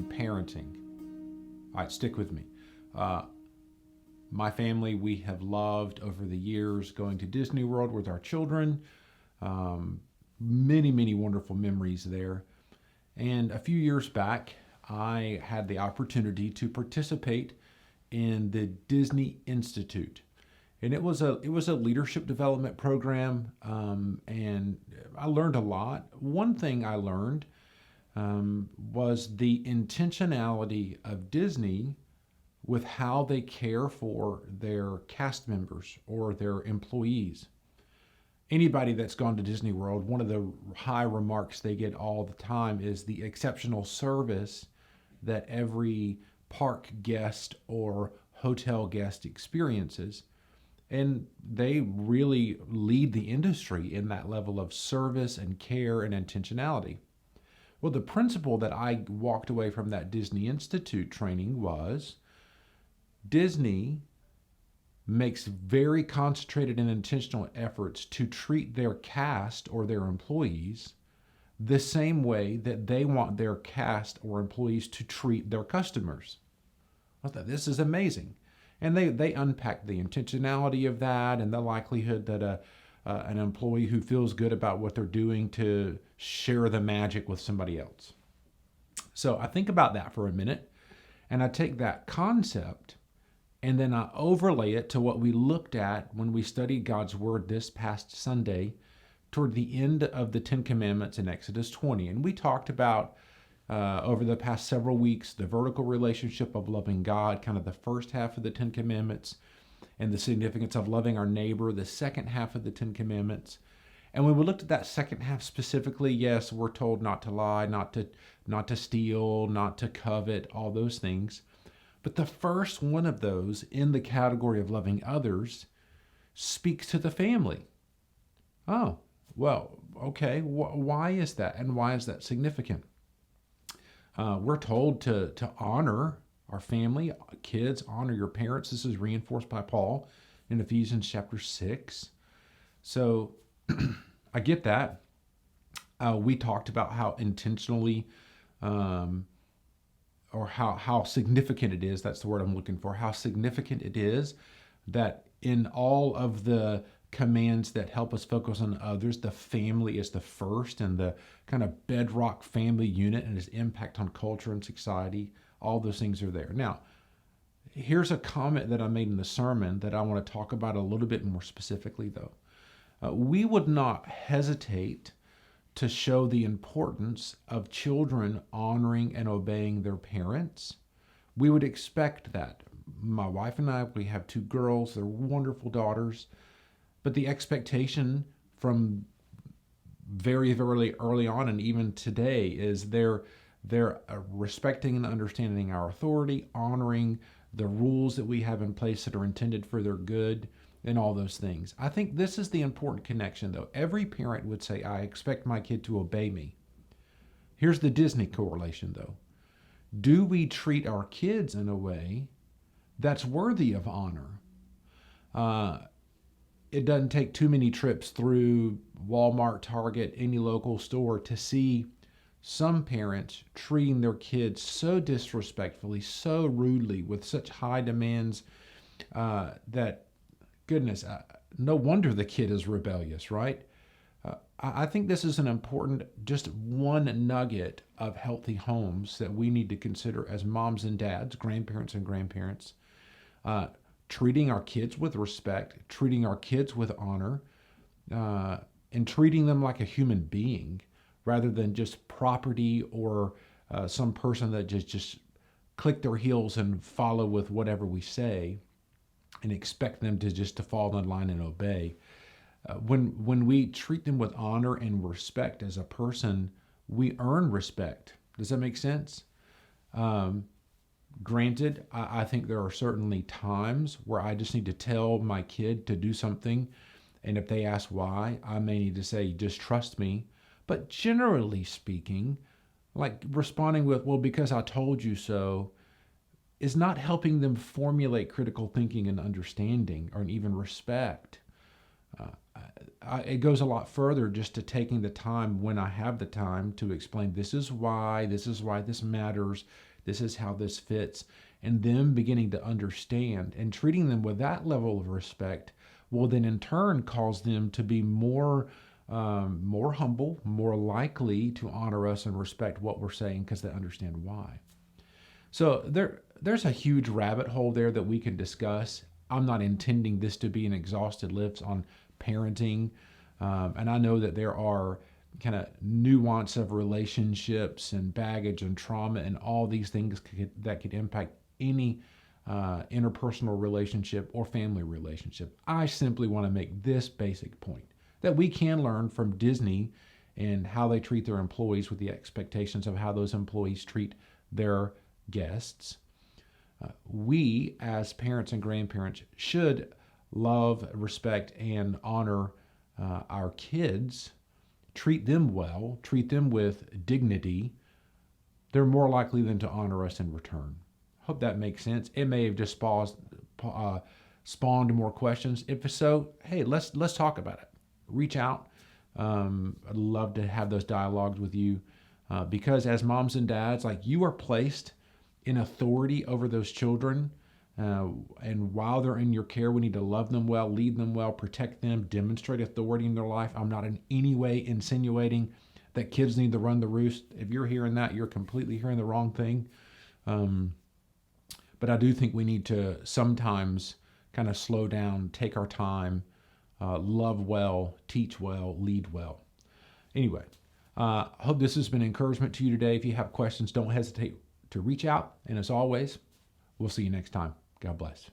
from parenting. All right, stick with me. Uh, my family, we have loved over the years going to Disney World with our children. Um, many, many wonderful memories there. And a few years back, I had the opportunity to participate in the Disney Institute. And it was a leadership development program, and I learned a lot. One thing I learned was the intentionality of Disney with how they care for their cast members or their employees. Anybody that's gone to Disney World, one of the high remarks they get all the time is the exceptional service that every park guest or hotel guest experiences. And they really lead the industry in that level of service and care and intentionality. Well, the principle that I walked away from that Disney Institute training was Disney makes very concentrated and intentional efforts to treat their cast or their employees the same way that they want their cast or employees to treat their customers. I thought this is amazing. And they unpack the intentionality of that and the likelihood that an employee who feels good about what they're doing to share the magic with somebody else. So I think about that for a minute and I take that concept and then I overlay it to what we looked at when we studied God's Word this past Sunday toward the end of the Ten Commandments in Exodus 20. And we talked about over the past several weeks the vertical relationship of loving God, kind of the first half of the Ten Commandments, and the significance of loving our neighbor, the second half of the Ten Commandments. And when we looked at that second half specifically, yes, we're told not to lie, not to steal, not to covet, all those things. But the first one of those in the category of loving others speaks to the family. Oh, well, okay. Why is that? And why is that significant? We're told to honor our family, kids, honor your parents. This is reinforced by Paul in Ephesians chapter 6. So I get that. We talked about how intentionally or how significant it is, that's the word I'm looking for, how significant it is that in all of the commands that help us focus on others, the family is the first and the kind of bedrock family unit and its impact on culture and society. All those things are there. Now, here's a comment that I made in the sermon that I want to talk about a little bit more specifically, though. We would not hesitate to show the importance of children honoring and obeying their parents. We would expect that. My wife and I, we have two girls. They're wonderful daughters. But the expectation from very, very early on and even today is they're respecting and understanding our authority, honoring the rules that we have in place that are intended for their good, and all those things. I think this is the important connection, though. Every parent would say, I expect my kid to obey me. Here's the Disney correlation, though. Do we treat our kids in a way that's worthy of honor? It doesn't take too many trips through Walmart, Target, any local store to see some parents treating their kids so disrespectfully, so rudely, with such high demands that, goodness, no wonder the kid is rebellious, right? I think this is an important, just one nugget of healthy homes that we need to consider as moms and dads, grandparents and grandparents. Treating our kids with respect, treating our kids with honor, and treating them like a human being rather than just property or some person that just click their heels and follow with whatever we say and expect them to fall in line and obey. When we treat them with honor and respect as a person, we earn respect. Does that make sense? Granted, I think there are certainly times where I just need to tell my kid to do something, and if they ask why, I may need to say, just trust me. But generally speaking, like responding with, well, because I told you so, is not helping them formulate critical thinking and understanding or even respect. It goes a lot further just to taking the time when I have the time to explain this is why this matters, this is how this fits, and them beginning to understand and treating them with that level of respect will then in turn cause them to be more humble, more likely to honor us and respect what we're saying because they understand why. So there's a huge rabbit hole there that we can discuss. I'm not intending this to be an exhausted list on parenting. And I know that there are kind of nuance of relationships and baggage and trauma and all these things that could impact any interpersonal relationship or family relationship. I simply want to make this basic point that we can learn from Disney and how they treat their employees with the expectations of how those employees treat their guests. We, as parents and grandparents, should love, respect, and honor our kids, treat them well, treat them with dignity. They're more likely than to honor us in return. Hope that makes sense. It may have just spawned more questions. If so, hey, let's talk about it. Reach out. I'd love to have those dialogues with you because as moms and dads, like you are placed in authority over those children. And while they're in your care, we need to love them well, lead them well, protect them, demonstrate authority in their life. I'm not in any way insinuating that kids need to run the roost. If you're hearing that, you're completely hearing the wrong thing. But I do think we need to sometimes kind of slow down, take our time, love well, teach well, lead well. Anyway, hope this has been encouragement to you today. If you have questions, don't hesitate to reach out. And as always, we'll see you next time. God bless.